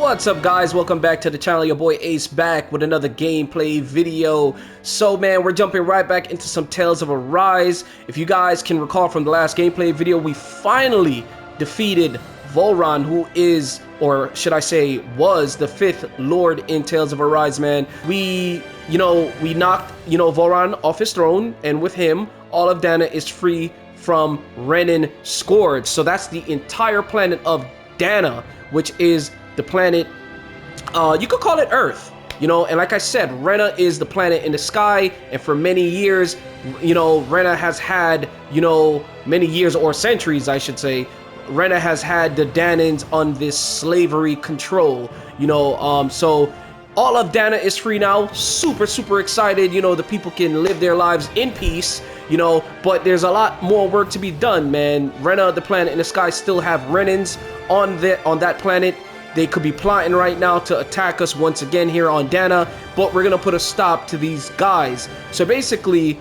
What's up, guys? Welcome back to the channel. Your boy Ace back with another gameplay video. So man, we're jumping right back into some Tales of Arise. If you guys can recall from the last gameplay video, we finally defeated Volron, who is, or should I say was, the 5th Lord in Tales of Arise, man. We knocked, Volron off his throne, and with him, all of Dahna is free from Renan Scourge. So that's the entire planet of Dahna, which is the planet, you could call it Earth, and like I said, Rena is the planet in the sky, and for many years, Rena has had, many years or centuries, I should say, Rena has had the Dahnans on this slavery control, so all of Dahna is free now. Super excited, the people can live their lives in peace, but there's a lot more work to be done, man. Rena, the planet in the sky, still have Renans on that planet. They could be plotting right now to attack us once again here on Dahna, but we're gonna put a stop to these guys. So basically,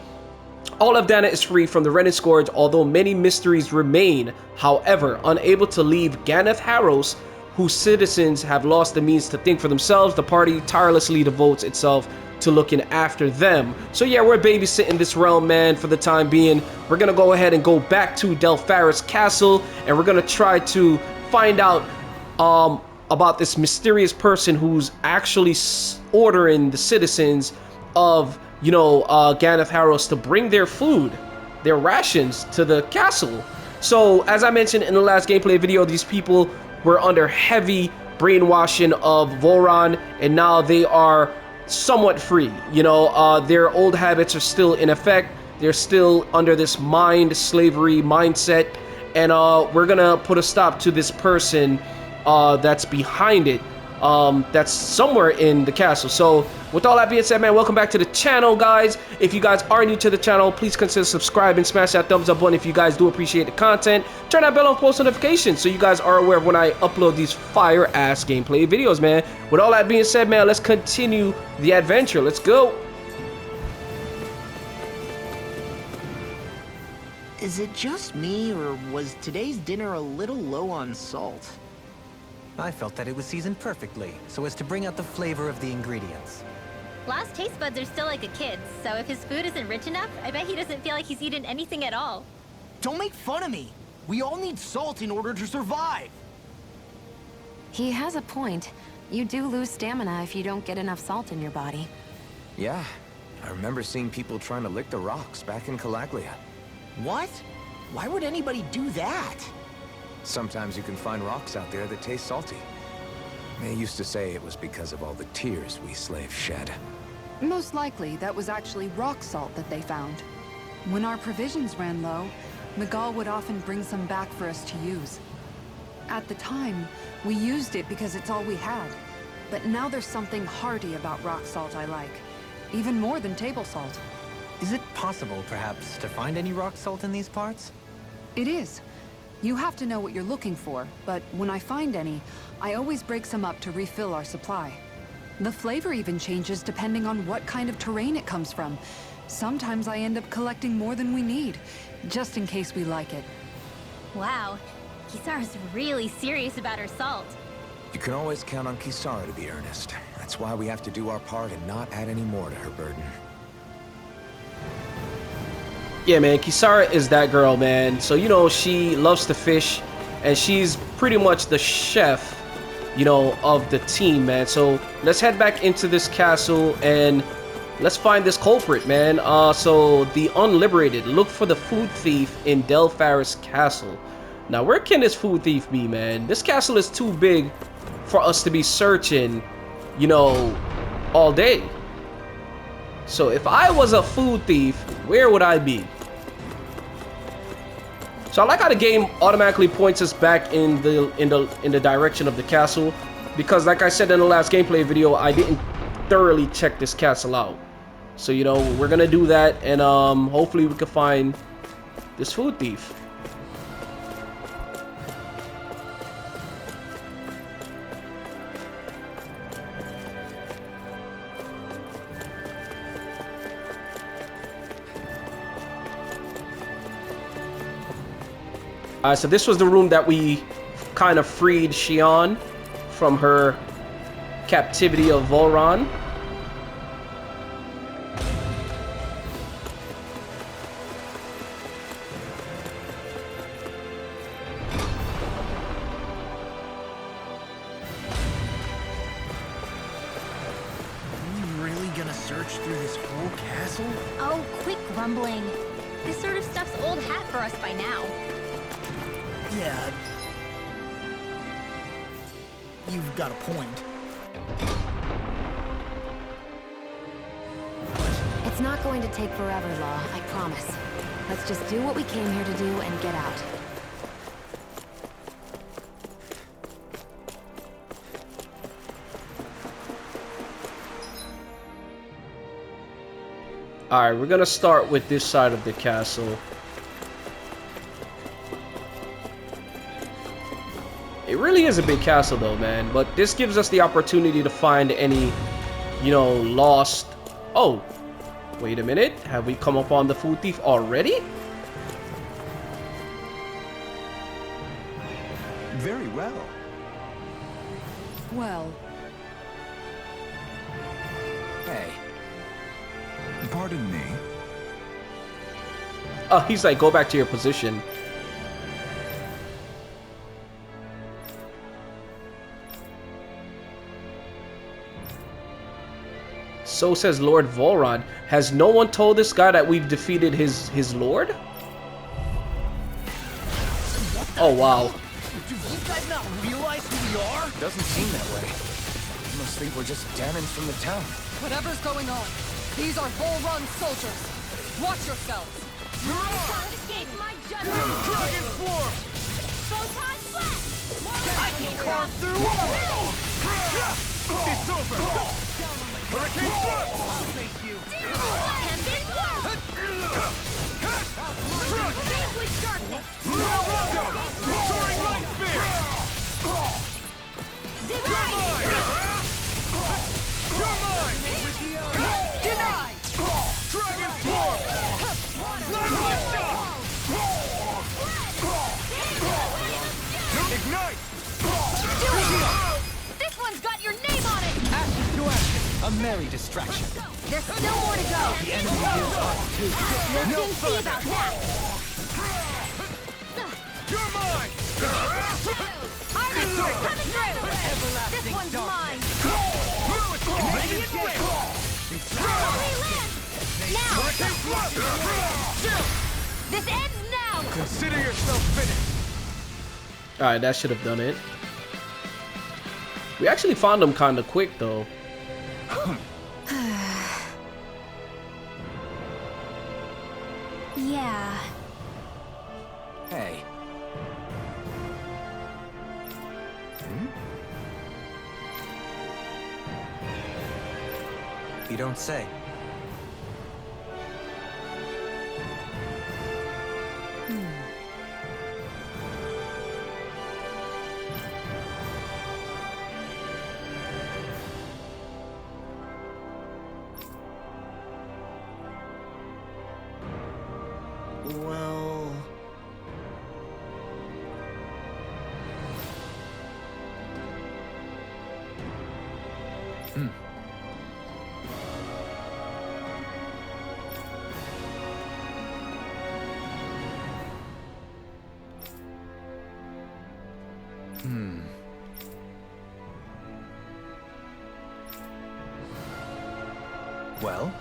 all of Dahna is free from the Renan Scourge, although many mysteries remain. However, unable to leave Ganeth Harros, whose citizens have lost the means to think for themselves, the party tirelessly devotes itself to looking after them. So yeah, we're babysitting this realm, man, for the time being. We're gonna go ahead and go back to Delpharis Castle, and we're gonna try to find out about this mysterious person who's actually ordering the citizens of, Ganeth Harros to bring their food, their rations, to the castle. So, as I mentioned in the last gameplay video, these people were under heavy brainwashing of Volron, and now they are somewhat free. Their old habits are still in effect. They're still under this mind slavery mindset, and we're gonna put a stop to this person that's behind it, that's somewhere in the castle. So with all that being said, man, welcome back to the channel, guys. If you guys are new to the channel, please consider subscribing, smash that thumbs up button if you guys do appreciate the content. Turn that bell on post notifications so you guys are aware of when I upload these fire ass gameplay videos, man. With all that being said, man, let's continue the adventure. Let's go. Is it just me, or was today's dinner a little low on salt? I felt that it was seasoned perfectly, so as to bring out the flavor of the ingredients. Last taste buds are still like a kid's, so if his food isn't rich enough, I bet he doesn't feel like he's eaten anything at all. Don't make fun of me! We all need salt in order to survive! He has a point. You do lose stamina if you don't get enough salt in your body. Yeah, I remember seeing people trying to lick the rocks back in Calaglia. What? Why would anybody do that? Sometimes you can find rocks out there that taste salty. They used to say it was because of all the tears we slaves shed. Most likely, that was actually rock salt that they found. When our provisions ran low, Miguel would often bring some back for us to use. At the time, we used it because it's all we had. But now there's something hearty about rock salt I like. Even more than table salt. Is it possible, perhaps, to find any rock salt in these parts? It is. You have to know what you're looking for, but when I find any, I always break some up to refill our supply. The flavor even changes depending on what kind of terrain it comes from. Sometimes I end up collecting more than we need, just in case we like it. Wow, Kisara's really serious about her salt. You can always count on Kisara to be earnest. That's why we have to do our part and not add any more to her burden. Yeah, man, Kisara is that girl, man. So, she loves to fish, and she's pretty much the chef, of the team, man. So let's head back into this castle, and let's find this culprit, man. So the Unliberated. Look for the food thief in Delpharis Castle. Now, where can this food thief be, man? This castle is too big for us to be searching, all day. So if I was a food thief, where would I be? So I like how the game automatically points us back in the direction of the castle, because like I said in the last gameplay video, I didn't thoroughly check this castle out. So we're gonna do that, and hopefully we can find this food thief. So this was the room that we kind of freed Shionne from her captivity of Voron. Search through this whole castle? Oh, quit grumbling. This sort of stuff's old hat for us by now. Yeah. You've got a point. It's not going to take forever, Law, I promise. Let's just do what we came here to do and get out. Alright, we're gonna start with this side of the castle. It really is a big castle though, man, but this gives us the opportunity to find any, you know, lost... Oh, wait a minute, have we come upon the food thief already? Very well. Well, Hey. Pardon me. Oh, he's like, go back to your position. So says Lord Volrod. Has no one told this guy that we've defeated his lord? Oh, wow. Do you guys not realize who we are? Doesn't seem that way. You must think we're just damned from the town. Whatever's going on, these are Bull-Run soldiers. Watch yourselves. Escape my judgment. Dragon form! Photon flash. I can carve through all! It's over! Hurricane thrust! Thank you. Tempest work. Deep with darkness. Soaring light spear! Divide. You're mine! Denied! Dragon form! Ignite! This one's got your name on it. Action to action. A merry distraction. There's still more to go. The enemy is us too. We'll soon see about that. You're mine! Harvest Sword coming through. This one's mine. Radiant wind! Holy land. Now. Hurricane thrust! This ends now. Consider yourself finished. Alright, that should have done it. We actually found him kind of quick, though. Yeah. Hey. You don't say. Well... Well?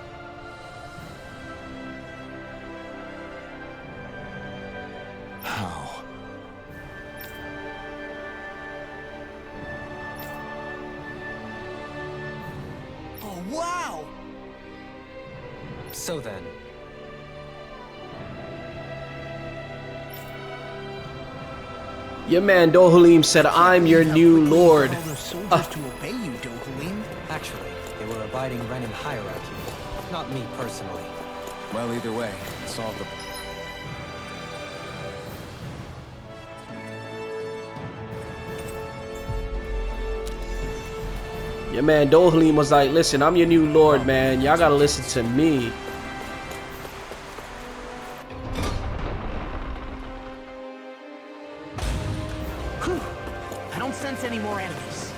How? Oh, wow! So then, Your man Dohalim said, I'm your new lord. All those soldiers to obey you, Dohalim. actually, they were abiding Renan hierarchy. Not me personally. Well, either way, solve the... Your man Dohalim was like, listen, I'm your new lord, man. Y'all gotta listen to me. Whew. I don't sense any more enemies.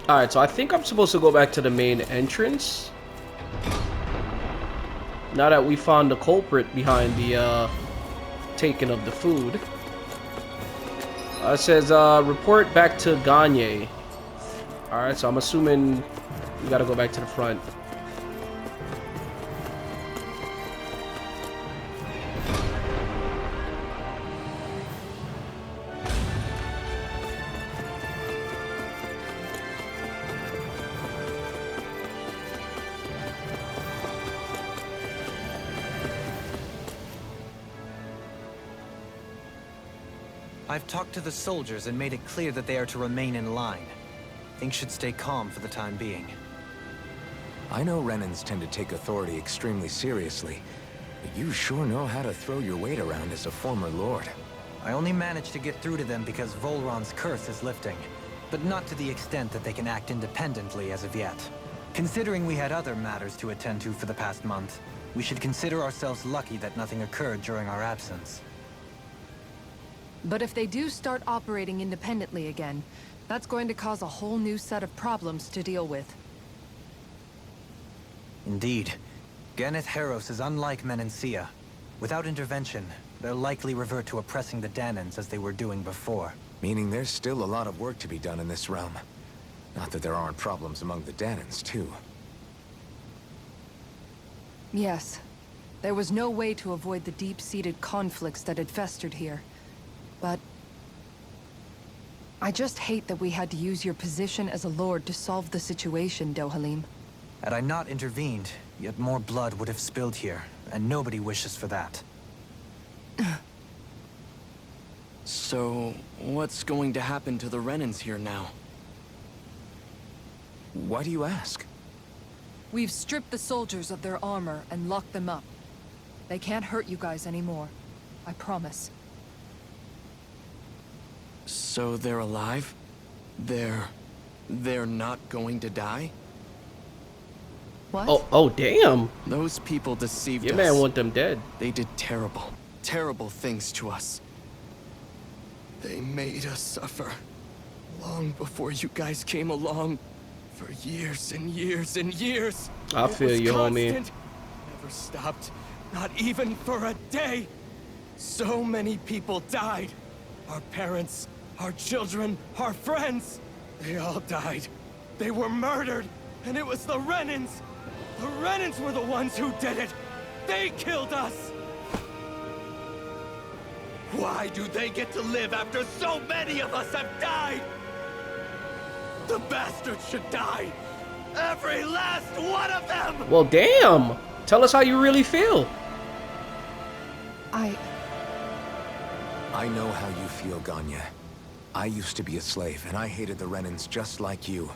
Alright, so I think I'm supposed to go back to the main entrance. Now that we found the culprit behind the taking of the food. It says report back to Gagne. Alright, so I'm assuming we gotta go back to the front. I've talked to the soldiers and made it clear that they are to remain in line. Things should stay calm for the time being. I know Renans tend to take authority extremely seriously, but you sure know how to throw your weight around as a former lord. I only managed to get through to them because Volron's curse is lifting, but not to the extent that they can act independently as of yet. Considering we had other matters to attend to for the past month, we should consider ourselves lucky that nothing occurred during our absence. But if they do start operating independently again, that's going to cause a whole new set of problems to deal with. Indeed. Ganeth Heros is unlike Menancia. Without intervention, they'll likely revert to oppressing the Dahnans as they were doing before. Meaning there's still a lot of work to be done in this realm. Not that there aren't problems among the Dahnans, too. Yes. There was no way to avoid the deep-seated conflicts that had festered here. But I just hate that we had to use your position as a lord to solve the situation, Dohalim. Had I not intervened, yet more blood would have spilled here, and nobody wishes for that. So, what's going to happen to the Renans here now? Why do you ask? We've stripped the soldiers of their armor and locked them up. They can't hurt you guys anymore. I promise. So they're alive? They're not going to die? What? Oh, damn. Those people deceived us. Your man want them dead. They did terrible, terrible things to us. They made us suffer. Long before you guys came along. For years and years and years. I feel you, homie. Never stopped. Not even for a day. So many people died. Our parents, our children, our friends. They all died. They were murdered. And it was the Renans. The Renans were the ones who did it. They killed us. Why do they get to live after so many of us have died? The bastards should die. Every last one of them! Well, damn. Tell us how you really feel. I know how you feel, Ganya. I used to be a slave, and I hated the Renans just like you.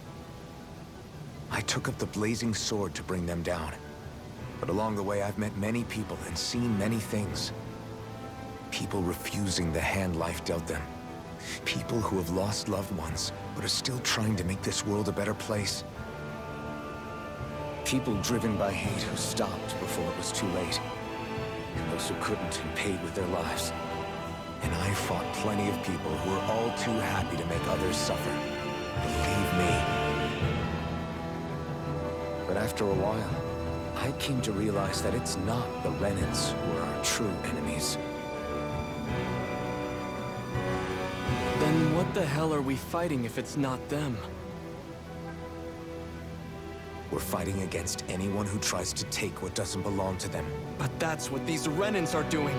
I took up the blazing sword to bring them down. But along the way, I've met many people and seen many things. People refusing the hand life dealt them. People who have lost loved ones, but are still trying to make this world a better place. People driven by hate who stopped before it was too late. And those who couldn't and paid with their lives. And I fought plenty of people who were all too happy to make others suffer. Believe me. But after a while, I came to realize that it's not the Renans who are our true enemies. Then what the hell are we fighting if it's not them? We're fighting against anyone who tries to take what doesn't belong to them. But that's what these Renans are doing.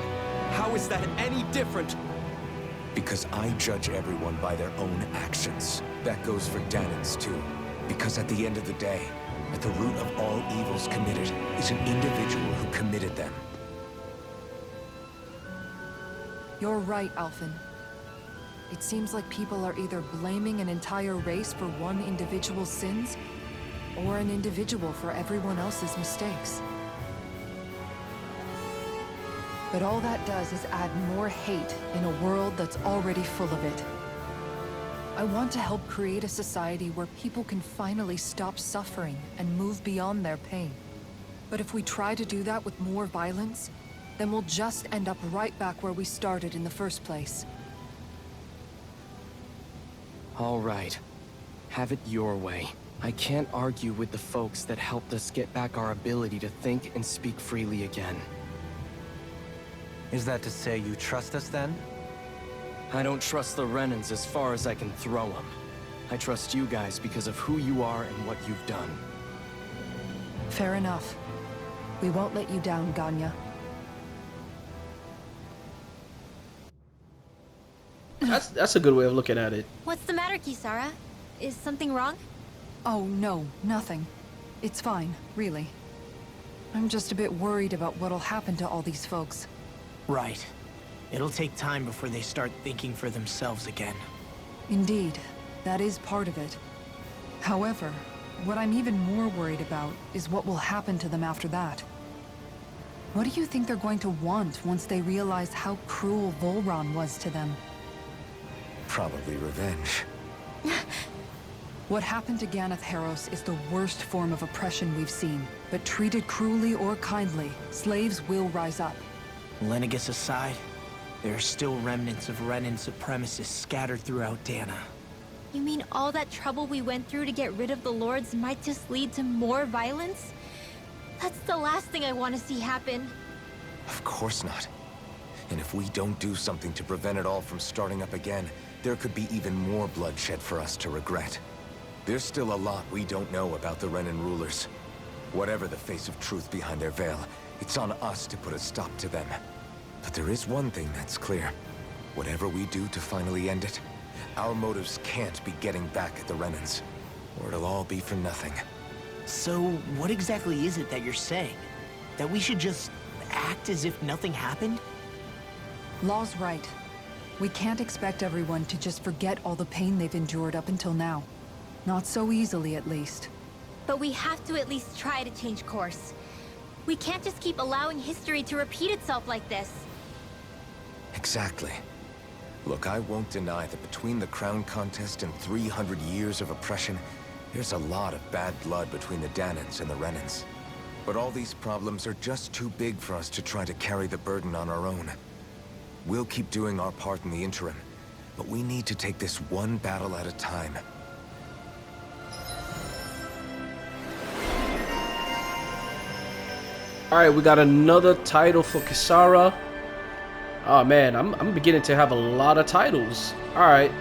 How is that any different? Because I judge everyone by their own actions. That goes for Dahnans too. Because at the end of the day, at the root of all evils committed is an individual who committed them. You're right, Alphen. It seems like people are either blaming an entire race for one individual's sins, or an individual for everyone else's mistakes. But all that does is add more hate in a world that's already full of it. I want to help create a society where people can finally stop suffering and move beyond their pain. But if we try to do that with more violence, then we'll just end up right back where we started in the first place. All right. Have it your way. I can't argue with the folks that helped us get back our ability to think and speak freely again. Is that to say you trust us then? I don't trust the Renans as far as I can throw them. I trust you guys because of who you are and what you've done. Fair enough. We won't let you down, Ganya. That's a good way of looking at it. What's the matter, Kisara? Is something wrong? Oh, no, nothing. It's fine, really. I'm just a bit worried about what'll happen to all these folks. Right. It'll take time before they start thinking for themselves again. Indeed, that is part of it. However, what I'm even more worried about is what will happen to them after that. What do you think they're going to want once they realize how cruel Volron was to them? Probably revenge. What happened to Ganeth Haros is the worst form of oppression we've seen, but treated cruelly or kindly, slaves will rise up. Lenegus aside, there are still remnants of Renan supremacists scattered throughout Dahna. You mean all that trouble we went through to get rid of the Lords might just lead to more violence? That's the last thing I want to see happen. Of course not. And if we don't do something to prevent it all from starting up again, there could be even more bloodshed for us to regret. There's still a lot we don't know about the Renan rulers. Whatever the face of truth behind their veil, it's on us to put a stop to them. But there is one thing that's clear. Whatever we do to finally end it, our motives can't be getting back at the Renans, or it'll all be for nothing. So, what exactly is it that you're saying? That we should just act as if nothing happened? Law's right. We can't expect everyone to just forget all the pain they've endured up until now. Not so easily, at least. But we have to at least try to change course. We can't just keep allowing history to repeat itself like this. Exactly. Look, I won't deny that between the crown contest and 300 years of oppression, there's a lot of bad blood between the Dahnans and the Renans. But all these problems are just too big for us to try to carry the burden on our own. We'll keep doing our part in the interim, but we need to take this one battle at a time. Alright, we got another title for Kisara. Oh man, I'm beginning to have a lot of titles. Alright.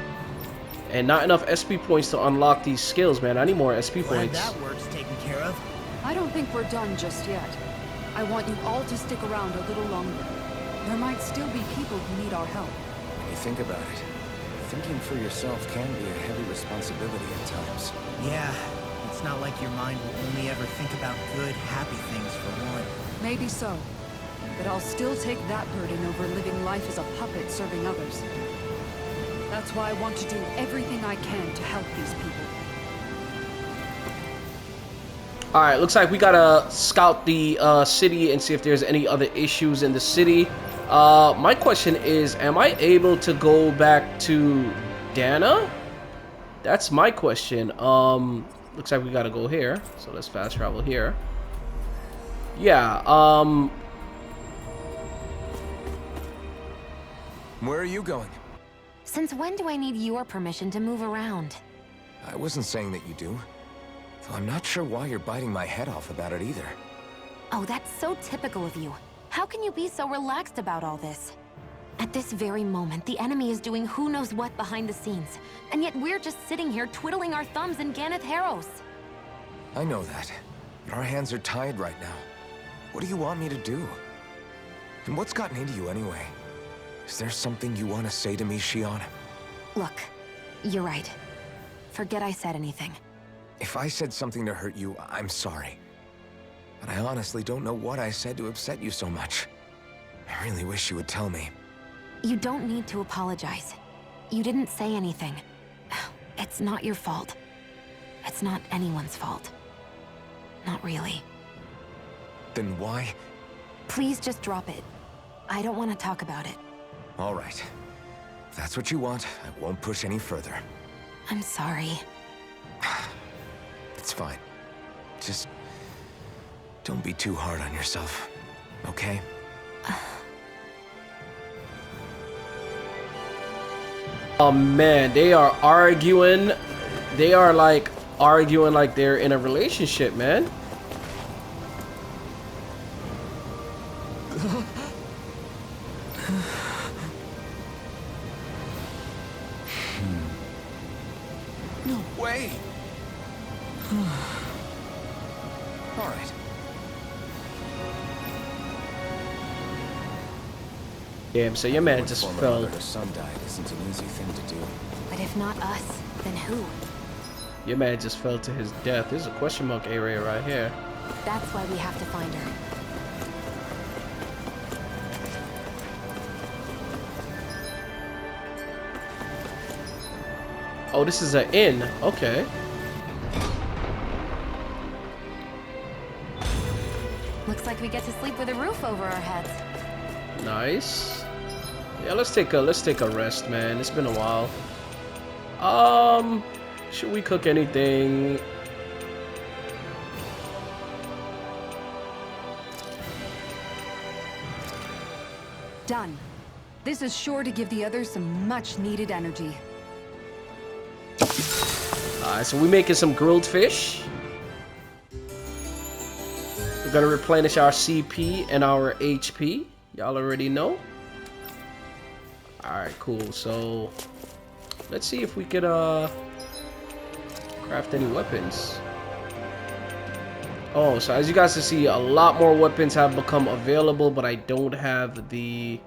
And not enough SP points to unlock these skills, man. I need more SP Glad points. that work's taken care of. I don't think we're done just yet. I want you all to stick around a little longer. There might still be people who need our help. When you think about it, thinking for yourself can be a heavy responsibility at times. Yeah, it's not like your mind will only ever think about good, happy things for one. Maybe so. But I'll still take that burden over living life as a puppet serving others. That's why I want to do everything I can to help these people. Alright, looks like we gotta scout the city and see if there's any other issues in the city. My question is, am I able to go back to Dahna? That's my question. Looks like we gotta go here. So let's fast travel here. Yeah, Where are you going? Since when do I need your permission to move around? I wasn't saying that you do. Though I'm not sure why you're biting my head off about it either. Oh, that's so typical of you. How can you be so relaxed about all this? At this very moment, the enemy is doing who knows what behind the scenes, and yet we're just sitting here twiddling our thumbs in Ganeth Haros. I know that, but our hands are tied right now. What do you want me to do? And what's gotten into you anyway? Is there something you want to say to me, Shionne? Look, you're right. Forget I said anything. If I said something to hurt you, I'm sorry. But I honestly don't know what I said to upset you so much. I really wish you would tell me. You don't need to apologize. You didn't say anything. It's not your fault. It's not anyone's fault. Not really. Then why? Please just drop it. I don't want to talk about it. All right. If that's what you want, I won't push any further. I'm sorry. It's fine. Just don't be too hard on yourself, okay? Oh man, they are arguing. They are like arguing like they're in a relationship, man. No way. All right. Damn, so your man just fell. Her son died isn't an easy thing to do. But if not us, then who? Your man just fell to his death. There's a question mark area right here. That's why we have to find her. Oh, this is an inn. Okay. Looks like we get to sleep with a roof over our heads. Nice. Yeah, let's take a rest, man. It's been a while. Should we cook anything? Done. This is sure to give the others some much-needed energy. Alright, so we're making some grilled fish. We're gonna replenish our CP and our HP. Y'all already know. Alright, cool. So let's see if we could craft any weapons. Oh, so as you guys can see, a lot more weapons have become available, but I don't have the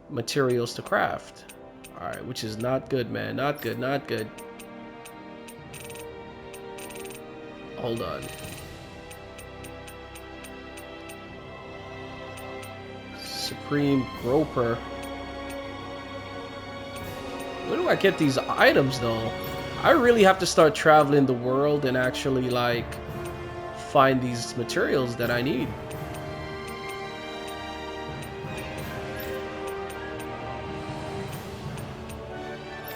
materials to craft. Alright, which is not good, man. Not good, not good. Hold on. Supreme Groper. Where do I get these items though? I really have to start traveling the world and actually like find these materials that I need.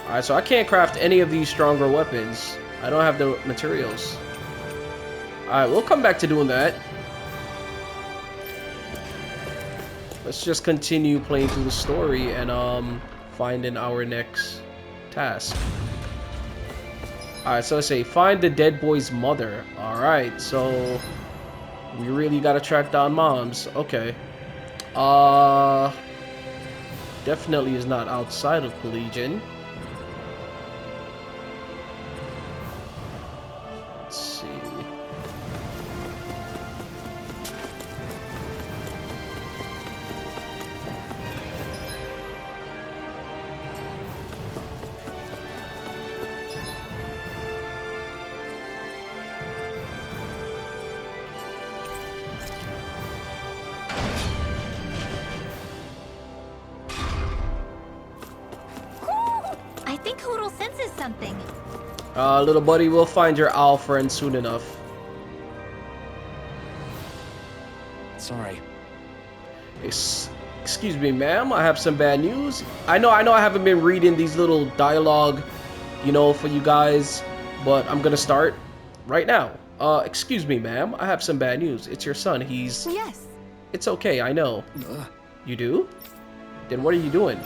Alright, so I can't craft any of these stronger weapons. I don't have the materials. Alright, we'll come back to doing that. Let's just continue playing through the story and finding our next task. Alright, so let's say find the dead boy's mother. Alright, so we really gotta track down moms. Okay. Definitely is not outside of Pelegion. Let's see. I think Hoodle senses something. Little buddy, we'll find your owl friend soon enough. Sorry. Excuse me, ma'am. I have some bad news. I know I haven't been reading these little dialogue, you know, for you guys, but I'm gonna start right now. Excuse me, ma'am. I have some bad news. It's your son. He's... Yes. It's okay, I know. You do? Then what are you doing?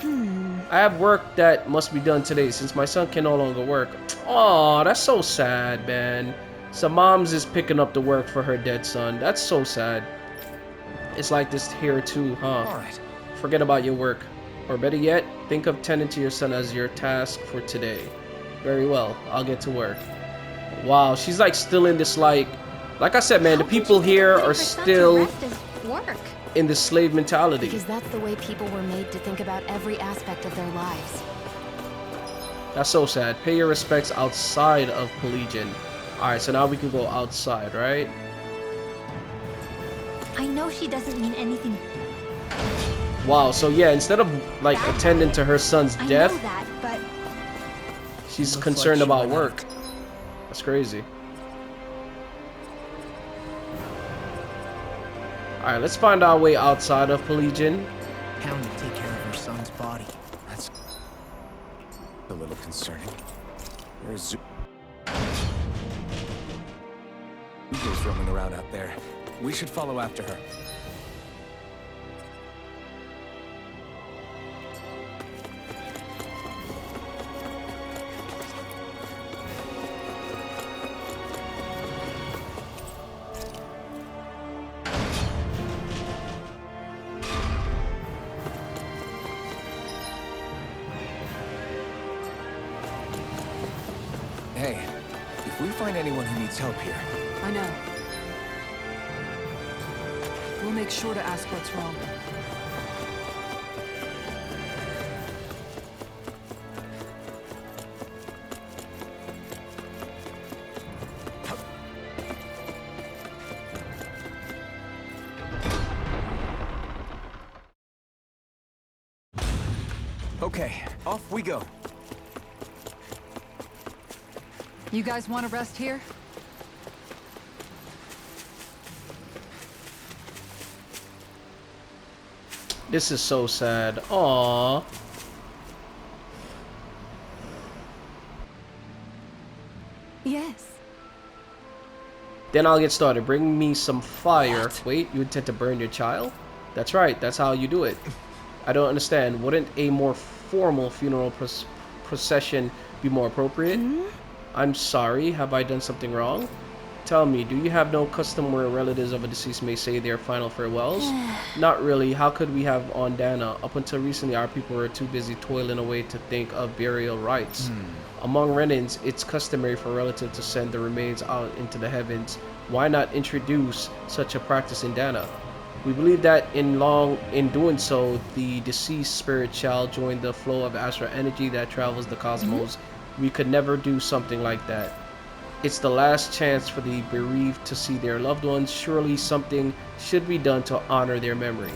I have work that must be done today since my son can no longer work. Aw, that's so sad, man. So mom's is picking up the work for her dead son. That's so sad. It's like this here too, huh? Alright. Forget about your work. Or better yet, think of tending to your son as your task for today. Very well, I'll get to work. Wow, she's like still in this like I said, man, the people here are still in the slave mentality. Because that's the way people were made to think about every aspect of their lives. That's so sad. Pay your respects outside of Pelegion. Alright, so now we can go outside, right? I know she doesn't mean anything. Wow, so yeah, instead of like attending to her son's death, I know that, but she's concerned about work. That's crazy. Alright, let's find our way outside of Pelegion. Hound to take care of her son's body. That's a little concerning. There's Zuko's roaming around out there. We should follow after her. Hey, if we find anyone who needs help here... I know. We'll make sure to ask what's wrong. Okay, off we go. You guys want to rest here? This is so sad. Aww. Yes. Then I'll get started. Bring me some fire. What? Wait, you intend to burn your child? That's right, that's how you do it. I don't understand. Wouldn't a more formal funeral procession be more appropriate? I'm sorry, have I done something wrong? Tell me, do you have no custom where relatives of a deceased may say their final farewells? Not really. How could we have on Dahna? Up until recently, our people were too busy toiling away to think of burial rites. Among Renans, it's customary for relatives to send the remains out into the heavens. Why not introduce such a practice in Dahna? We believe that in doing so, the deceased spirit shall join the flow of astral energy that travels the cosmos. We could never do something like that. It's the last chance for the bereaved to see their loved ones. Surely something should be done to honor their memory.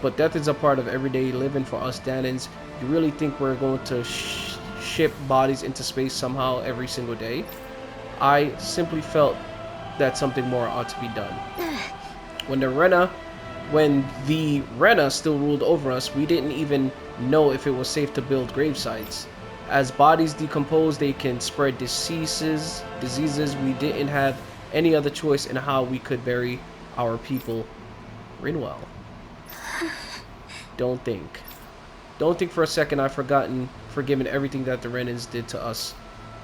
But death is a part of everyday living for us Dahnans. You really think we're going to ship bodies into space somehow every single day? I simply felt that something more ought to be done. When the Rena still ruled over us, we didn't even know if it was safe to build grave sites. As bodies decompose, they can spread diseases. We didn't have any other choice in how we could bury our people. Rinwell. Don't think for a second I've forgiven everything that the Renans did to us.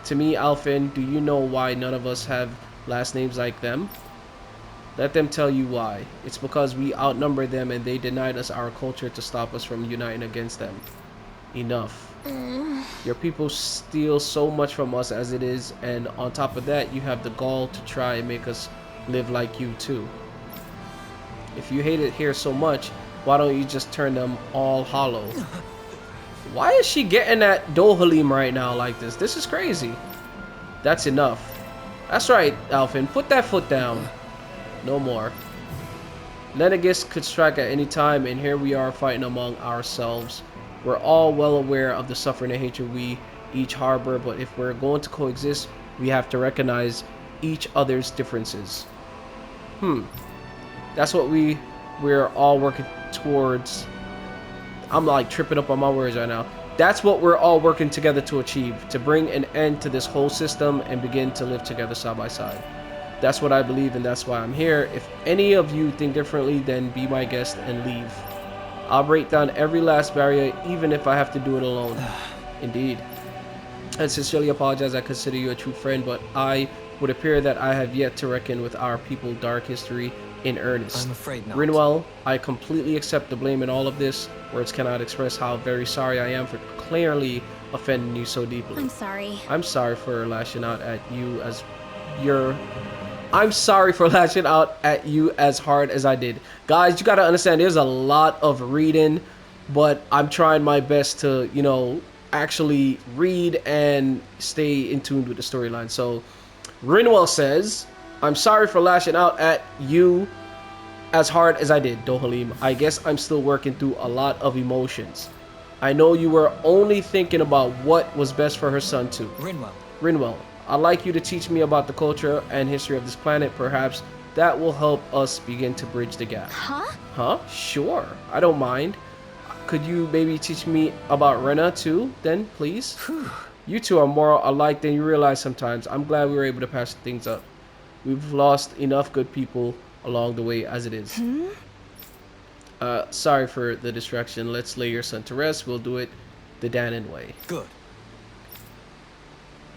To me, Alphen, do you know why none of us have last names like them? Let them tell you why. It's because we outnumber them and they denied us our culture to stop us from uniting against them. Enough. Your people steal so much from us as it is, and on top of that, you have the gall to try and make us live like you too. If you hate it here so much, why don't you just turn them all hollow? Why is she getting at Dohalim right now like this? This is crazy. That's enough. That's right, Alphen. Put that foot down. No more. Lenegis could strike at any time, and here we are fighting among ourselves. We're all well aware of the suffering and hatred we each harbor, but if we're going to coexist, we have to recognize each other's differences. That's what we're all working towards. I'm like tripping up on my words right now. That's what we're all working together to achieve, to bring an end to this whole system and begin to live together side by side. That's what I believe, and that's why I'm here. If any of you think differently, then be my guest and leave. I'll break down every last barrier, even if I have to do it alone. Indeed. I sincerely apologize. I consider you a true friend, but I would appear that I have yet to reckon with our people's dark history in earnest. I'm afraid not. Rinwell, I completely accept the blame in all of this. Words cannot express how very sorry I am for clearly offending you so deeply. I'm sorry. I'm sorry for lashing out at you as I'm sorry for lashing out at you as hard as I did. Guys, you gotta understand, there's a lot of reading, but I'm trying my best to, you know, actually read and stay in tune with the storyline. So, Rinwell says, I'm sorry for lashing out at you as hard as I did, Dohalim. I guess I'm still working through a lot of emotions. I know you were only thinking about what was best for her son too. Rinwell, I'd like you to teach me about the culture and history of this planet. Perhaps that will help us begin to bridge the gap. Huh? Sure. I don't mind. Could you maybe teach me about Rena too, then, please? You two are more alike than you realize sometimes. I'm glad we were able to patch things up. We've lost enough good people along the way as it is. Sorry for the distraction. Let's lay your son to rest. We'll do it the Dahnan way. Good.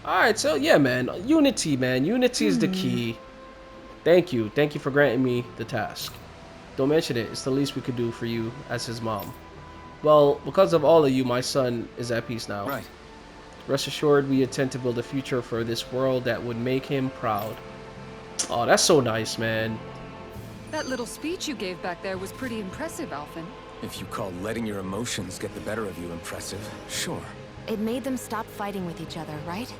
Alright, so yeah, man. Unity, man. Unity is the key. Thank you. Thank you for granting me the task. Don't mention it. It's the least we could do for you as his mom. Well, because of all of you, my son is at peace now. Right. Rest assured, we intend to build a future for this world that would make him proud. Oh, that's so nice, man. That little speech you gave back there was pretty impressive, Alphen. If you call letting your emotions get the better of you impressive, sure. It made them stop fighting with each other, right?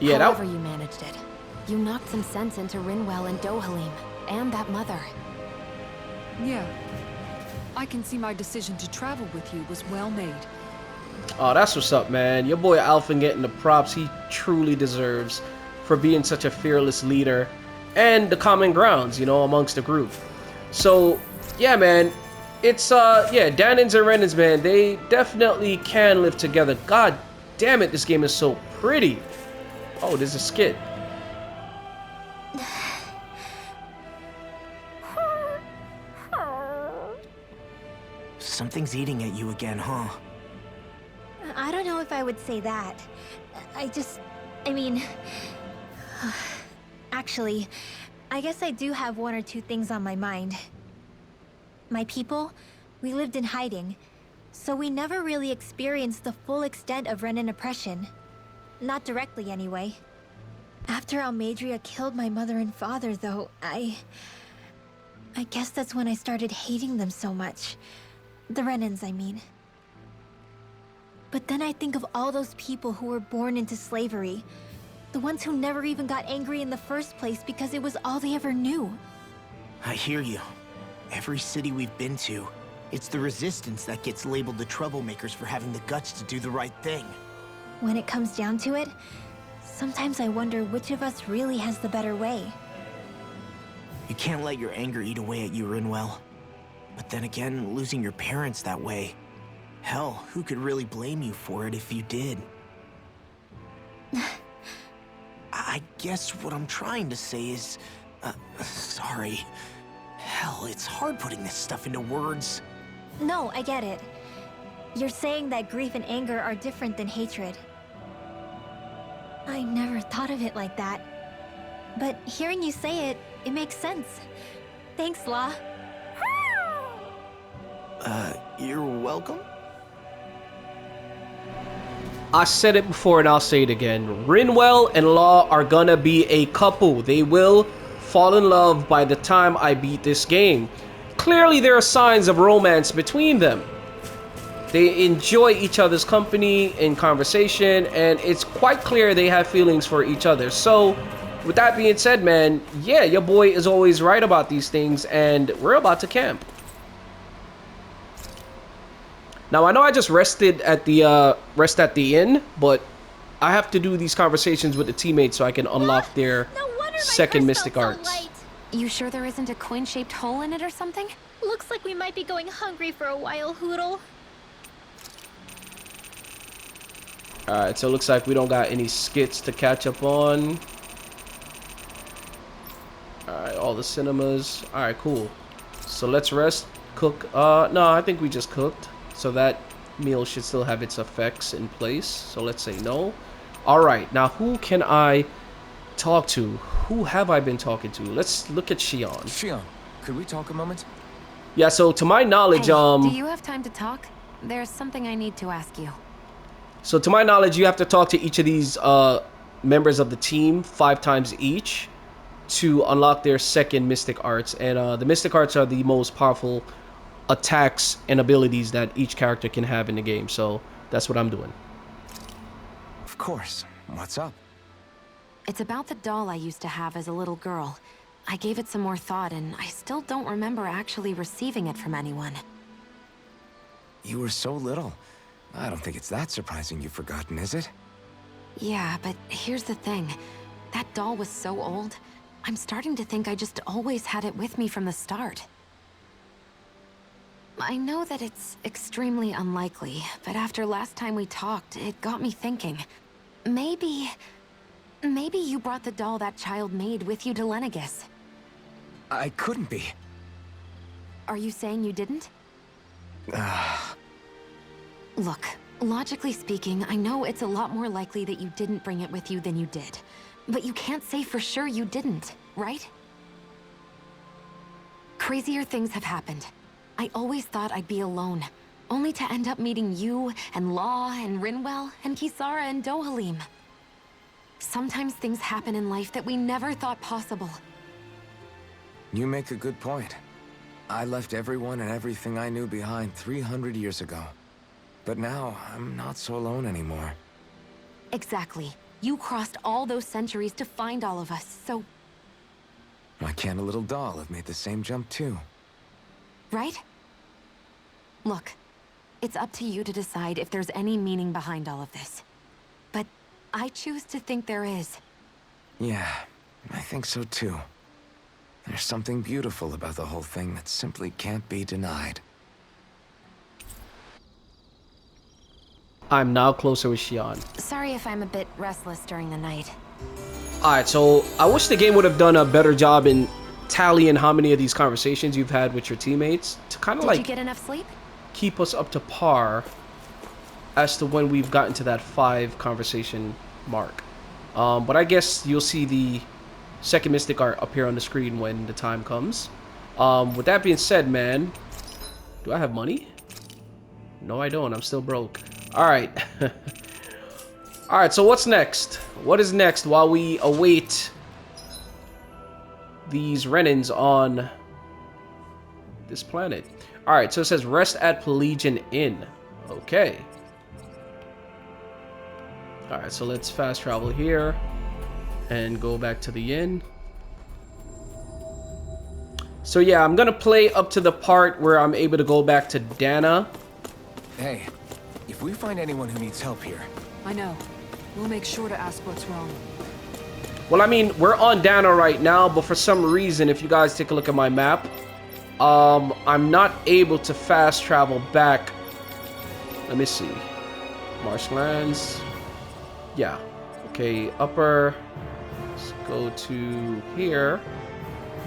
Yeah, However you managed it. You knocked some sense into Rinwell and Dohalim, and that mother. Yeah. I can see my decision to travel with you was well made. Oh, that's what's up, man. Your boy Alphen getting the props he truly deserves for being such a fearless leader and the common grounds, you know, amongst the group. So, yeah, man, it's, yeah, Dahnans and Renans, man, they definitely can live together. God damn it, this game is so pretty. Oh, there's a skit. Something's eating at you again, huh? I don't know if I would say that. I mean... Actually, I guess I do have one or two things on my mind. My people, we lived in hiding, so we never really experienced the full extent of Renan oppression. Not directly, anyway. After Almadria killed my mother and father, though, I guess that's when I started hating them so much. The Renans, I mean. But then I think of all those people who were born into slavery. The ones who never even got angry in the first place because it was all they ever knew. I hear you. Every city we've been to, it's the resistance that gets labeled the troublemakers for having the guts to do the right thing. When it comes down to it, sometimes I wonder which of us really has the better way. You can't let your anger eat away at you, Rinwell. But then again, losing your parents that way... Hell, who could really blame you for it if you did? I guess what I'm trying to say is... sorry. Hell, it's hard putting this stuff into words. No, I get it. You're saying that grief and anger are different than hatred. I never thought of it like that. But hearing you say it, it makes sense. Thanks, La. You're welcome? I said it before and I'll say it again. Rinwell and Law are gonna be a couple. They will fall in love by the time I beat this game. Clearly there are signs of romance between them. They enjoy each other's company and conversation, and it's quite clear they have feelings for each other. So, with that being said, man, yeah, your boy is always right about these things, and we're about to camp. Now, I know I just rested at the inn, but I have to do these conversations with the teammates so I can unlock their second mystic arts. You sure there isn't a coin-shaped hole in it or something? Looks like we might be going hungry for a while, Hoodle. Alright, so it looks like we don't got any skits to catch up on. Alright, all the cinemas. Alright, cool. So let's rest, cook. No, I think we just cooked. So that meal should still have its effects in place. So let's say no. Alright, now who can I talk to? Who have I been talking to? Let's look at Shionne. Shionne, could we talk a moment? Yeah, so to my knowledge, Hey, do you have time to talk? There's something I need to ask you. So to my knowledge, you have to talk to each of these members of the team 5 times each to unlock their second mystic arts. And the mystic arts are the most powerful attacks and abilities that each character can have in the game. So that's what I'm doing. Of course. What's up? It's about the doll I used to have as a little girl. I gave it some more thought, and I still don't remember actually receiving it from anyone. You were so little. I don't think it's that surprising you've forgotten, is it? Yeah, but here's the thing. That doll was so old, I'm starting to think I just always had it with me from the start. I know that it's extremely unlikely, but after last time we talked, it got me thinking. Maybe you brought the doll that child made with you to Lenegis. I couldn't be. Are you saying you didn't? Look, logically speaking, I know it's a lot more likely that you didn't bring it with you than you did. But you can't say for sure you didn't, right? Crazier things have happened. I always thought I'd be alone. only to end up meeting you and Law and Rinwell and Kisara and Dohalim. Sometimes things happen in life that we never thought possible. You make a good point. I left everyone and everything I knew behind 300 years ago. But now, I'm not so alone anymore. Exactly. You crossed all those centuries to find all of us, so... Why can't a little doll have made the same jump too? Right? Look, it's up to you to decide if there's any meaning behind all of this. But I choose to think there is. Yeah, I think so too. There's something beautiful about the whole thing that simply can't be denied. I'm now closer with Shionne. Sorry if I'm a bit restless during the night. Alright, so I wish the game would have done a better job in tallying how many of these conversations you've had with your teammates to kind of Did like you get enough sleep? keep us up to par as to when we've gotten to that 5 conversation mark. But I guess you'll see the second mystic art up here on the screen when the time comes. With that being said, man, do I have money? No, I don't. I'm still broke. Alright. Alright, so what's next? What is next while we await these Renins on this planet? Alright, so it says rest at Pelegion Inn. Okay. Alright, so let's fast travel here and go back to the inn. So yeah, I'm gonna play up to the part where I'm able to go back to Dahna. Hey, if we find anyone who needs help here... I know. We'll make sure to ask what's wrong. Well, I mean, we're on Dahna right now, but for some reason, if you guys take a look at my map, I'm not able to fast travel back. Let me see. Marshlands. Yeah. Okay, upper. Let's go to here.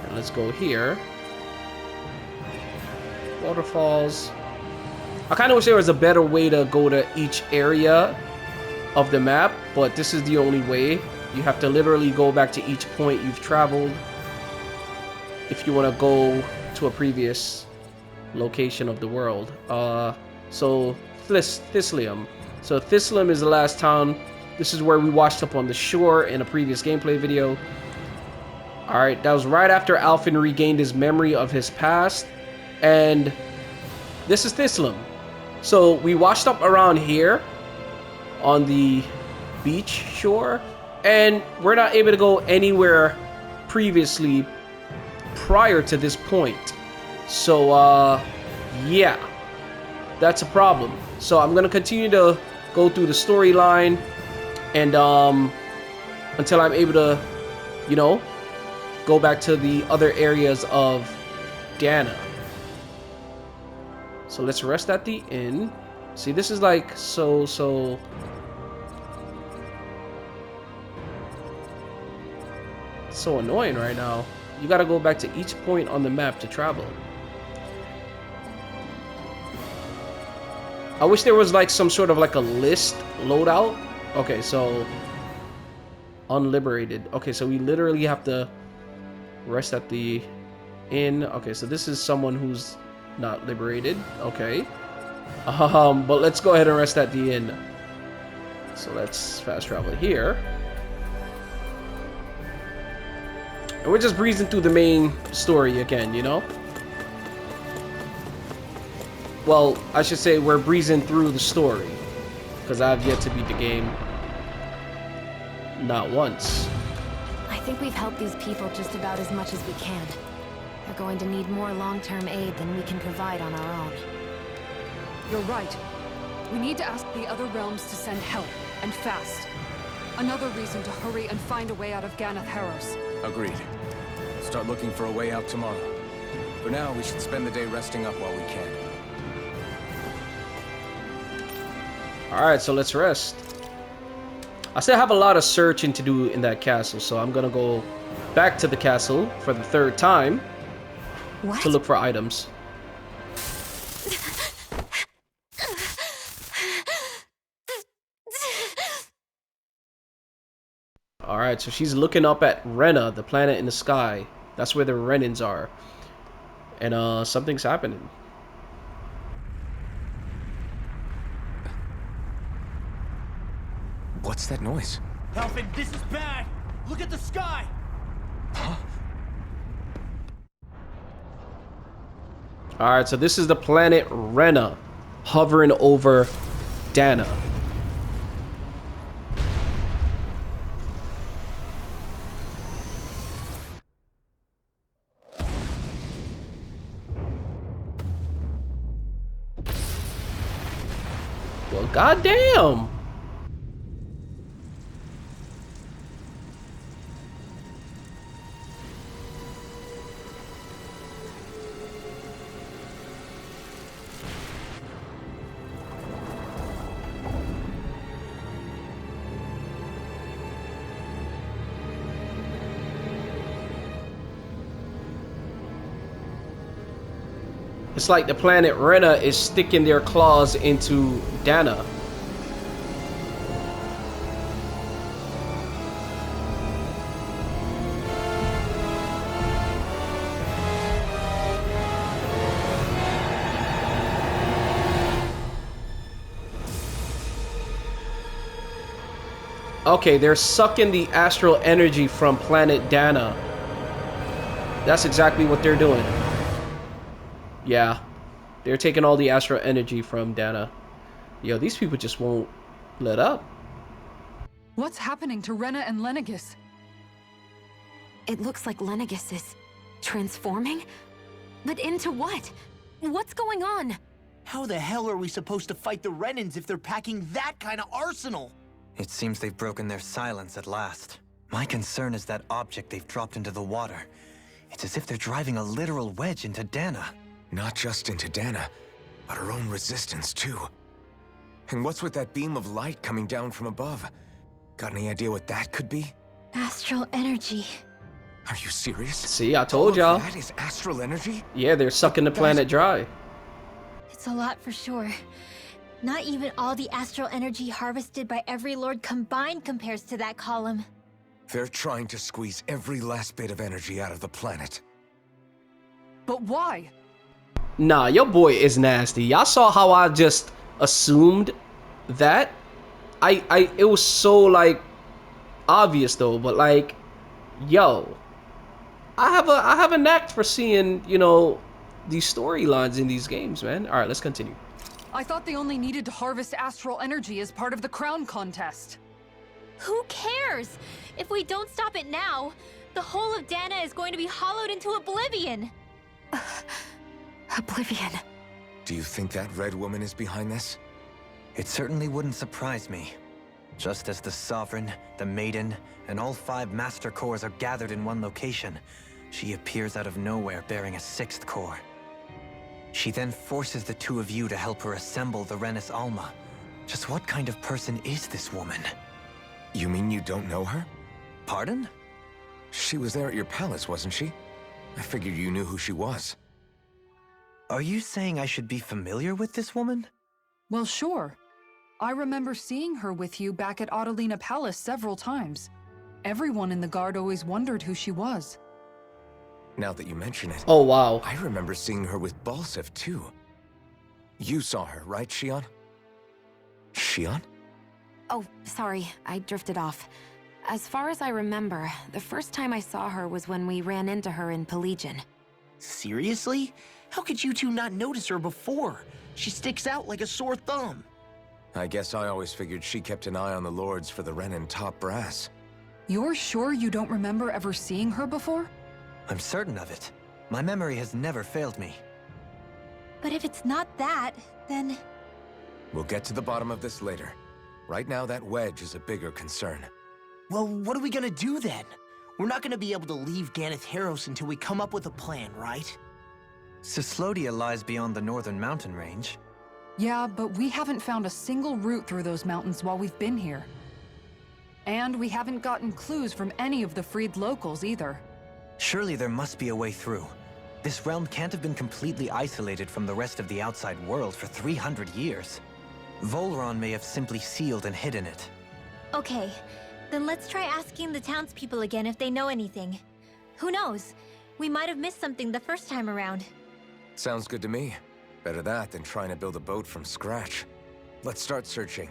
And let's go here. Waterfalls. I kind of wish there was a better way to go to each area of the map, but this is the only way. You have to literally go back to each point you've traveled if you want to go to a previous location of the world. So Thislium. So Thislium is the last town. This is where we washed up on the shore in a previous gameplay video. Alright, that was right after Alphen regained his memory of his past. And this is Thislium. So we washed up around here on the beach shore, and we're not able to go anywhere previously prior to this point. So yeah, that's a problem. So I'm gonna continue to go through the storyline and until I'm able to, you know, go back to the other areas of Dahna. So let's rest at the inn. See, this is like so annoying right now. You gotta go back to each point on the map to travel. I wish there was like some sort of like a list loadout. Okay, so unliberated. Okay, so we literally have to rest at the inn. Okay, so this is someone who's not liberated. Okay. But let's go ahead and rest at the inn. So let's fast travel here. And we're just breezing through the main story again, you know? Well, I should say we're breezing through the story, because I've yet to beat the game. Not once. I think we've helped these people just about as much as we can. They're going to need more long-term aid than we can provide on our own. You're right. We need to ask the other realms to send help, and fast. Another reason to hurry and find a way out of Ganath Harros. Agreed. Start looking for a way out tomorrow. For now, we should spend the day resting up while we can. Alright, so let's rest. I still have a lot of searching to do in that castle, so I'm gonna go back to the castle for the 3rd time. What? To look for items. Alright, so she's looking up at Rena, the planet in the sky. That's where the Renins are. And something's happening. What's that noise? Alphen, this is bad! Look at the sky! Alright, so this is the planet Rena, hovering over Dahna. Well, goddamn! It's like the planet Rena is sticking their claws into Dahna. Okay, they're sucking the astral energy from planet Dahna. That's exactly what they're doing. Yeah, they're taking all the astral energy from Dahna. Yo, these people just won't let up. What's happening to Rena and Lenegis? It looks like Lenegis is transforming? But into what? What's going on? How the hell are we supposed to fight the Renans if they're packing that kind of arsenal? It seems they've broken their silence at last. My concern is that object they've dropped into the water. It's as if they're driving a literal wedge into Dahna. Not just into Dahna, but her own resistance too. And what's with that beam of light coming down from above? Got any idea what that could be? Astral energy. Are you serious? See, I told y'all. That is astral energy? Yeah, they're sucking the planet dry. It's a lot for sure. Not even all the astral energy harvested by every lord combined compares to that column. They're trying to squeeze every last bit of energy out of the planet. But why? Nah, your boy is nasty. Y'all saw how I just assumed that? It was so, like, obvious though, but like, yo, I have a knack for seeing, you know, these storylines in these games, man. All right, let's continue. I thought they only needed to harvest astral energy as part of the crown contest. Who cares? If we don't stop it now, the whole of Dahna is going to be hollowed into oblivion. Oblivion. Do you think that red woman is behind this? It certainly wouldn't surprise me. Just as the Sovereign, the Maiden, and all 5 Master Cores are gathered in one location, she appears out of nowhere bearing a 6th core. She then forces the 2 of you to help her assemble the Renis Alma. Just what kind of person is this woman? You mean you don't know her? Pardon? She was there at your palace, wasn't she? I figured you knew who she was. Are you saying I should be familiar with this woman? Well, sure. I remember seeing her with you back at Adelina Palace several times. Everyone in the guard always wondered who she was. Now that you mention it... Oh, wow. I remember seeing her with Balsef, too. You saw her, right, Shionne? Shionne? Oh, sorry, I drifted off. As far as I remember, the first time I saw her was when we ran into her in Pelegion. Seriously? How could you two not notice her before? She sticks out like a sore thumb. I guess I always figured she kept an eye on the lords for the Renan top brass. You're sure you don't remember ever seeing her before? I'm certain of it. My memory has never failed me. But if it's not that, then... We'll get to the bottom of this later. Right now, that Wedge is a bigger concern. Well, what are we gonna do then? We're not gonna be able to leave Ganath Haros until we come up with a plan, right? Cyslodia lies beyond the northern mountain range. Yeah, but we haven't found a single route through those mountains while we've been here. And we haven't gotten clues from any of the freed locals either. Surely there must be a way through. This realm can't have been completely isolated from the rest of the outside world for 300 years. Volron may have simply sealed and hidden it. Okay, then let's try asking the townspeople again if they know anything. Who knows? We might have missed something the first time around. Sounds good to me. Better that than trying to build a boat from scratch. Let's start searching.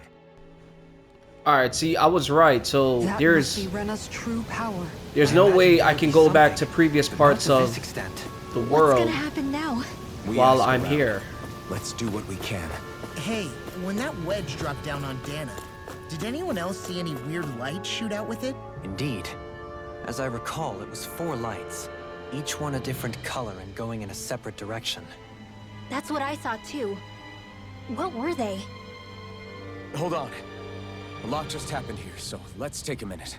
All right, see, I was right. So That there's must be Rena's true power. no way I can go back to previous parts Not to of this extent. the What's world gonna happen now? We while asked I'm around. here. Let's do what we can. Hey, when that wedge dropped down on Dahna, did anyone else see any weird lights shoot out with it? Indeed. As I recall, it was 4 lights, each one a different color and going in a separate direction. That's what I saw too. What were they? Hold on. A lot just happened here, so let's take a minute.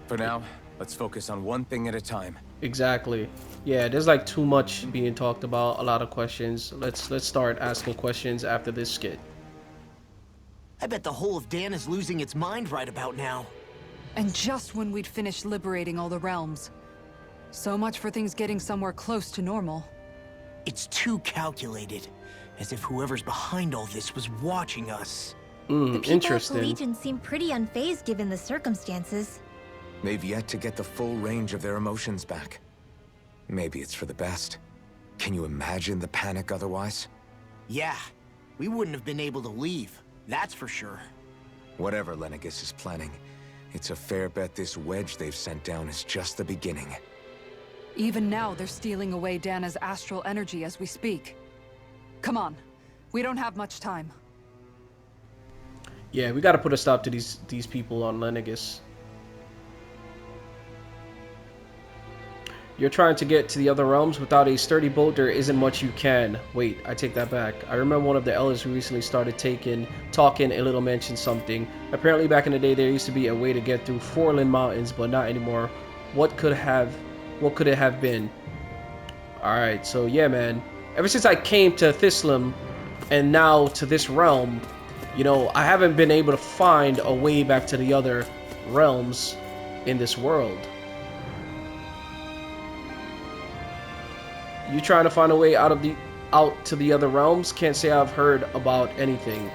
For now, let's focus on one thing at a time. Exactly. Yeah, there's like too much being talked about, a lot of questions. Let's start asking questions after this skit. I bet the whole of Dan is losing its mind right about now. And just when we'd finished liberating all the realms. So much for things getting somewhere close to normal. It's too calculated, as if whoever's behind all this was watching us. The people Interesting. of Pelegion seem pretty unfazed given the circumstances. They've yet to get the full range of their emotions back. Maybe it's for the best. Can you imagine the panic otherwise? Yeah, we wouldn't have been able to leave, that's for sure. Whatever Lenegis is planning, it's a fair bet this wedge they've sent down is just the beginning. Even now, they're stealing away Dahna's astral energy as we speak. Come on, we don't have much time. Yeah, we gotta put a stop to these people on Lenegis. You're trying to get to the other realms without a sturdy boat. There isn't much you can. Wait, I take that back. I remember one of the elders who recently started talking a little mentioned something. Apparently back in the day there used to be a way to get through Forland Mountains, but not anymore. What could it have been? Alright, so yeah, man. Ever since I came to Thislim and now to this realm, you know, I haven't been able to find a way back to the other realms in this world. You trying to find a way out to the other realms? Can't say I've heard about anything.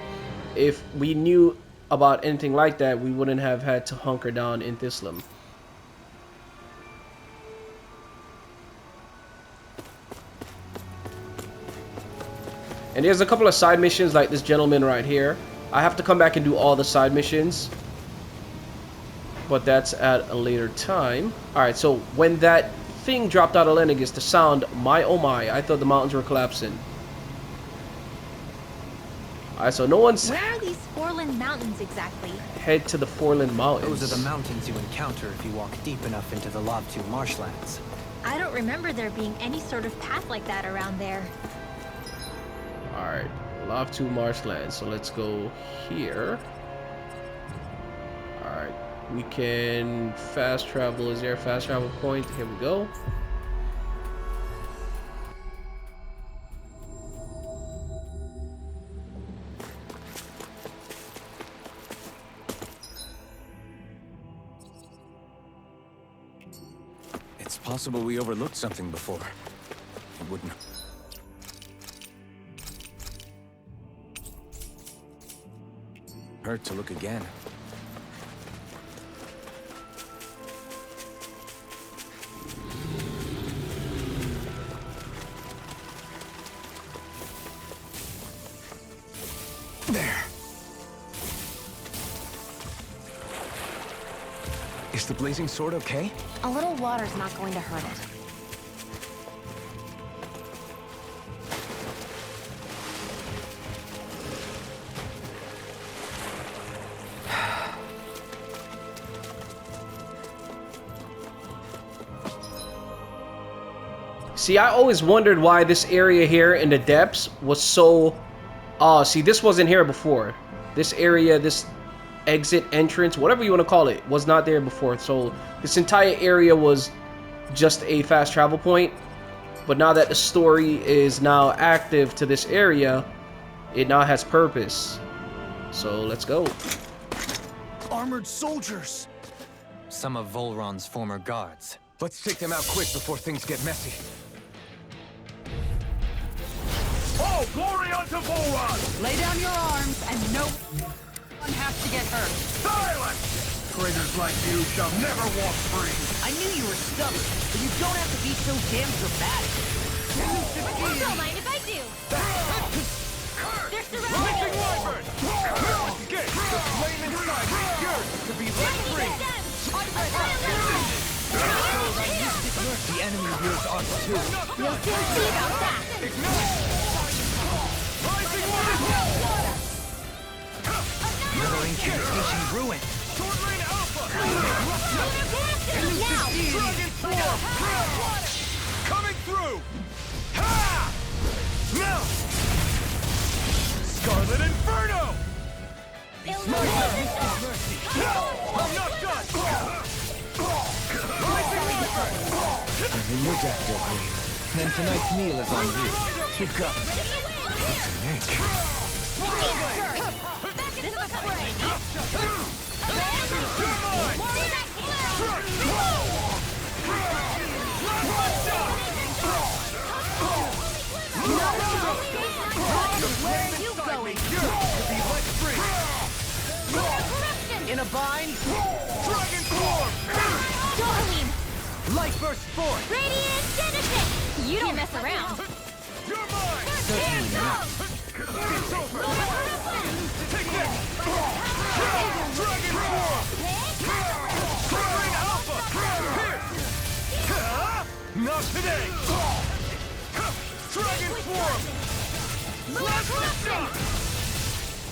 If we knew about anything like that, we wouldn't have had to hunker down in Thislim. And there's a couple of side missions like this gentleman right here. I have to come back and do all the side missions, but that's at a later time. Alright, so when that thing dropped out of Lenegis, the sound, my oh my, I thought the mountains were collapsing. Alright, so no one's... Where are these Forland Mountains exactly? Head to the Forland Mountains. Those are the mountains you encounter if you walk deep enough into the Lavtu marshlands. I don't remember there being any sort of path like that around there. Alright, Lavtu marshlands. So let's go here. Alright, we can fast travel. Is there a fast travel point? Here we go. It's possible we overlooked something before. It wouldn't hurt to look again. There. Is the blazing sword okay? A little water's not going to hurt it. See, I always wondered why this area here in the depths was so... see, this wasn't here before. This area, this exit, entrance, whatever you want to call it, was not there before. So this entire area was just a fast travel point. But now that the story is now active to this area, it now has purpose. So let's go. Armored soldiers! Some of Volron's former guards. Let's take them out quick before things get messy. Oh, glory unto Volron! Lay down your arms and no one has to get hurt. Silence! Traitors like you shall never walk free! I knew you were stubborn, but you don't have to be so damn dramatic. Don't mind if I do. They're surrounded. Wyvern! Escape! The flame inside me, yours to be let free! The enemy wields arms too. You'll soon see about that. Another incantation ruined. Sword Rain Alpha! Now! Coming through! Ha! Now! Scarlet Inferno! I'm not done! Rising Wyvern! I'm in your deck, Doreen. Then tonight's meal is on you. Keep up. Where are you going? In a bind, Dragon Form! Darlene! light burst forth. Radiant Genesis! You don't mess around. You're mine! Certainly not. It's over! Take this! Dragon Form! Sword Rain Alpha! Here! Not today! Dragon Form! Blast Shock!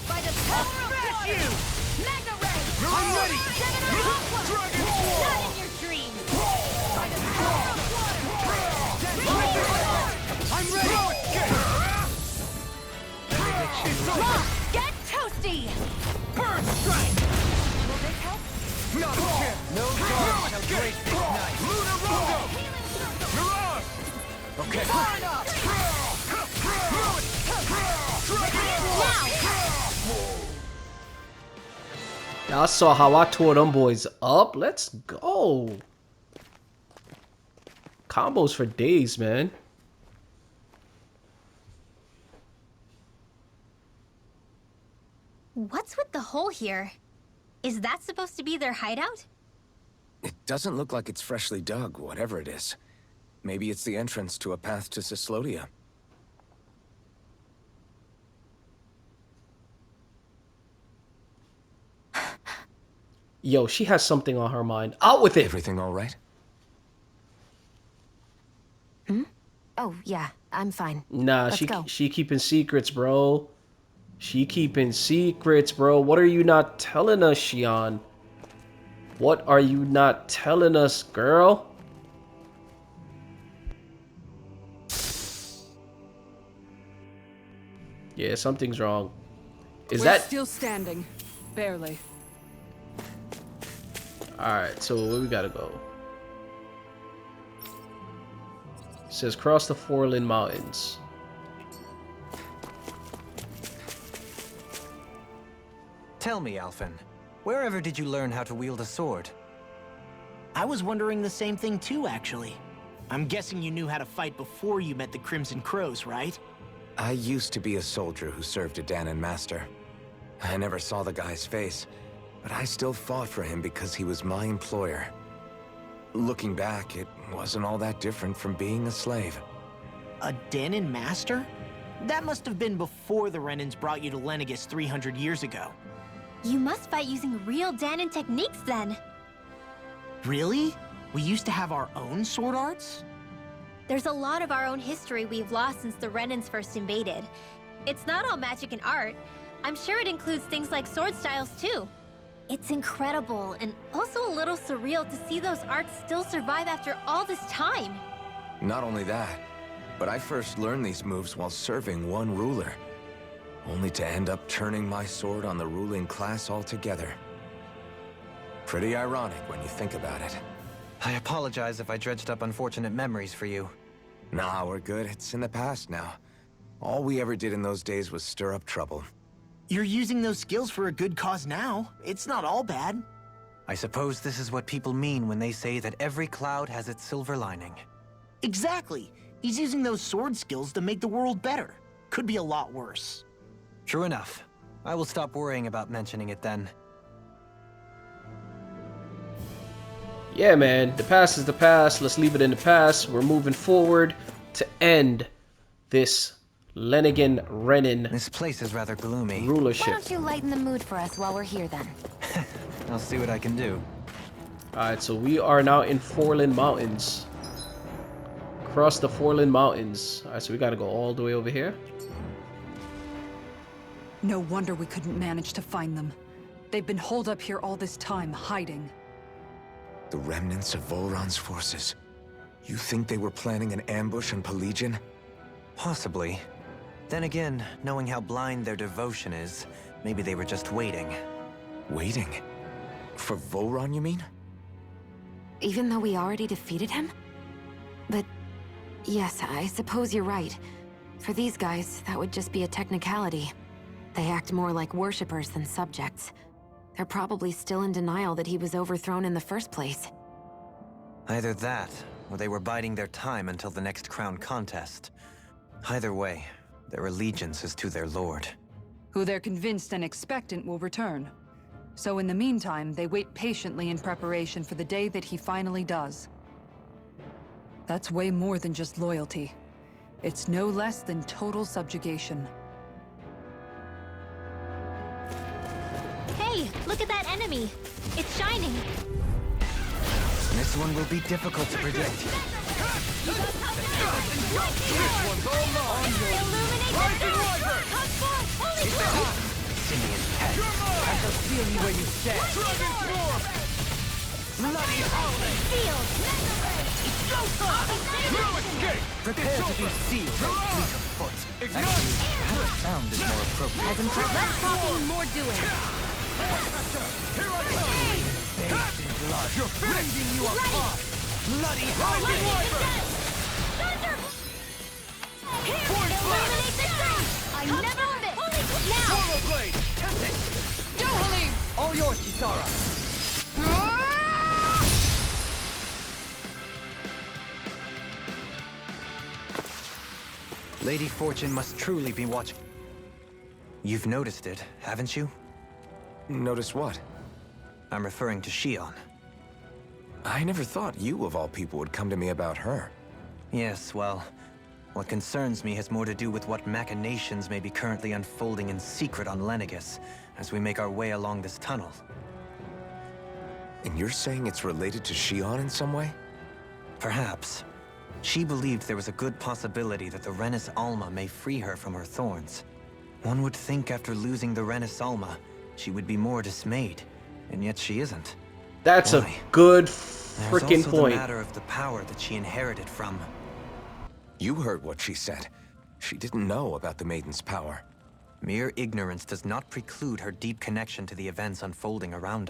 By the power of water! Mega Ray! I'm ready! Dragon Form! Not in your dreams! By the power of water! I'm ready! Rock, get toasty! Burn Strike! Will this help? Not a chance! No dawn shall break this night. Lunar Rondo! Mirage! Okay. Burn up! Y'all saw how I tore them boys up. Let's go. Combos for days, man. What's with the hole here? Is that supposed to be their hideout? It doesn't look like it's freshly dug, whatever it is. Maybe it's the entrance to a path to Cyslodia. Yo, she has something on her mind. Out with it. Everything all right? Oh, yeah, I'm fine. Nah, Let's go. she keeping secrets, bro. She keeping secrets, bro. What are you not telling us, Shionne? What are you not telling us, girl? Yeah, something's wrong. Is We're that still standing. Barely. Alright, so where we gotta go? It says cross the Forlin Mountains. Tell me, Alphen, wherever did you learn how to wield a sword? I was wondering the same thing too, actually. I'm guessing you knew how to fight before you met the Crimson Crows, right? I used to be a soldier who served a Dahnan master. I never saw the guy's face, but I still fought for him because he was my employer. Looking back, it wasn't all that different from being a slave. A Dahnan master? That must have been before the Renans brought you to Lenegis 300 years ago. You must fight using real Dahnan techniques then. Really? We used to have our own sword arts? There's a lot of our own history we've lost since the Renans first invaded. It's not all magic and art. I'm sure it includes things like sword styles too. It's incredible and also a little surreal to see those arts still survive after all this time. Not only that, but I first learned these moves while serving one ruler, only to end up turning my sword on the ruling class altogether. Pretty ironic when you think about it. I apologize if I dredged up unfortunate memories for you. Nah, we're good. It's in the past now. All we ever did in those days was stir up trouble. You're using those skills for a good cause now. It's not all bad. I suppose this is what people mean when they say that every cloud has its silver lining. Exactly. He's using those sword skills to make the world better. Could be a lot worse. True enough. I will stop worrying about mentioning it then. Yeah, man, the past is the past. Let's leave it in the past. We're moving forward to end this Lenigan Renin This place is rather gloomy. Why rulership. don't you lighten the mood for us while we're here then? I'll see what I can do. Alright, so we are now in Forland Mountains. Across the Forland Mountains. Alright, so we gotta go all the way over here. No wonder we couldn't manage to find them. They've been holed up here all this time, hiding. The remnants of Volron's forces. You think they were planning an ambush on Pelegion? Possibly. Then again, knowing how blind their devotion is, maybe they were just waiting. Waiting? For Volron, you mean? Even though we already defeated him? But yes, I suppose you're right. For these guys, that would just be a technicality. They act more like worshippers than subjects. They're probably still in denial that he was overthrown in the first place. Either that, or they were biding their time until the next crown contest. Either way, their allegiance is to their lord. Who they're convinced and expectant will return. So in the meantime, they wait patiently in preparation for the day that he finally does. That's way more than just loyalty. It's no less than total subjugation. Hey, look at that enemy. It's shining. This one will be difficult to predict. Illuminate the dark! Come forth! Holy crap! Simeon pet. I shall feel you where you stand. Bloody howling! Field! Prepare to be sealed, O fleet of foot. Actually, perhaps sound is more appropriate. Less talking, more doing. Bathed in blood. You're rending you apart. Bloody howling! Illuminate the dark! I never miss! Now! Swallow blade! Test it! Go, Halim! All yours, Kisara. Lady Fortune must truly be watching. You've noticed it, haven't you? Notice what? I'm referring to Shionne. I never thought you, of all people, would come to me about her. Yes, well, what concerns me has more to do with what machinations may be currently unfolding in secret on Lenegis as we make our way along this tunnel. And you're saying it's related to Shionne in some way? Perhaps. She believed there was a good possibility that the Renis Alma may free her from her thorns. One would think after losing the Renis Alma, she would be more dismayed, and yet she isn't. That's Why? a good There's freaking also point. the matter of the power that she inherited from. You heard what she said. She didn't know about the Maiden's power. Mere ignorance does not preclude her deep connection to the events unfolding around us.